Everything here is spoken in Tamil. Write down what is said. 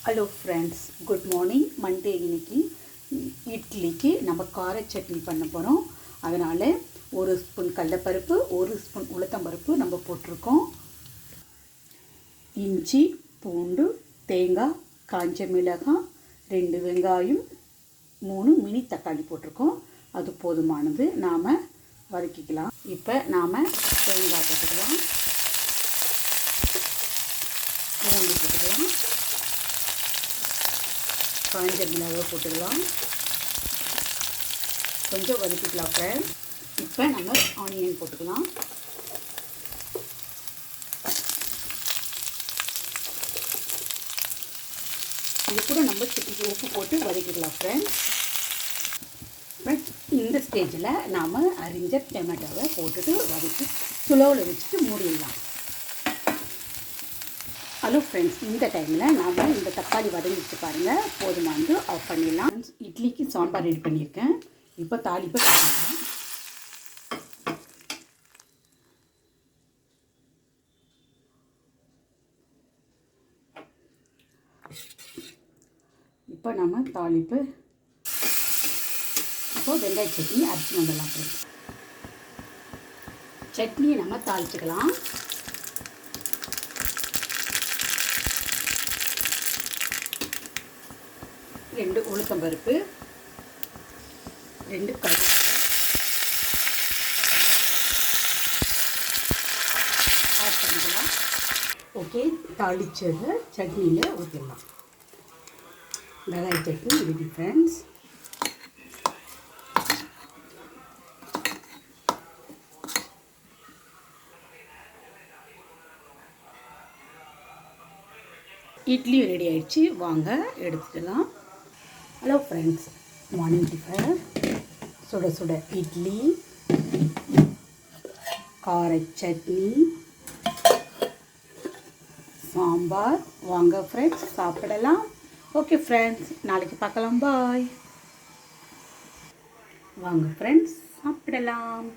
Hello friends, good morning. Monday இன்னைக்கு இட்லிக்கு நம்ம கார சட்னி பண்ண போகிறோம். அதனால் 1 ஸ்பூன் கடலைப்பருப்பு, 1 ஸ்பூன் உளுத்தம்பருப்பு நம்ம போட்டிருக்கோம். இஞ்சி, பூண்டு, தேங்காய், காஞ்ச மிளகாய், 2 வெங்காயம், 3 மினி தக்காளி போட்டிருக்கோம். அது போதுமானது. நாம் வதக்கிக்கலாம். இப்போ நாம் தேங்காய் போட்டுக்கலாம், பூண்டு போட்டுக்கலாம், காஞ்ச மிளகாய் போட்டுக்கலாம், கொஞ்சம் வதக்கிக்கலாம் ஃப்ரெண்ட்ஸ். இப்போ நம்ம ஆனியன் போட்டுக்கலாம். இது கூட நம்ம சிட்டிக்கு உப்பு போட்டு வதக்கிக்கலாம் ஃப்ரெண்ட்ஸ். இந்த ஸ்டேஜில் நாம் அரிஞ்ச டொமேட்டோவை போட்டுட்டு வதக்கி ஸ்லோவில் வச்சுட்டு மூடிடலாம். ஹலோ ஃப்ரெண்ட்ஸ், இந்த டைமில் நாம் இந்த தக்காளி வதங்கிட்டு பாருங்கள், போதுமானது ஆஃப் பண்ணிடலாம். இட்லிக்கு சாம்பார் ரெடி பண்ணியிருக்கேன். இப்போ தாளிப்பை கட்டிடலாம். இப்போ நம்ம தாளிப்பு வெங்காய சட்னி அரைச்சி வந்துடலாம் ஃப்ரெண்ட்ஸ். சட்னியை நம்ம தாளிச்சுக்கலாம். ரெண்டு உளுத்தம்பருப்பு, 2 கடுகு, ஆஃப் பண்ணிக்கலாம். ஓகே, தாளிச்சதை சட்னியில் ஊற்றிடலாம். வெங்காய chutney ready friends. Idli ready ஆகிடுச்சு, வாங்க எடுத்துக்கலாம். ஹலோ ஃப்ரெண்ட்ஸ், மார்னிங் டிஃபன் சுட சுட இட்லி, கார சட்னி, சாம்பார். வாங்க ஃப்ரெண்ட்ஸ், சாப்பிடலாம். ஓகே ஃப்ரெண்ட்ஸ், நாளைக்கு பார்க்கலாம். பாய். வாங்க ஃப்ரெண்ட்ஸ், சாப்பிடலாம்.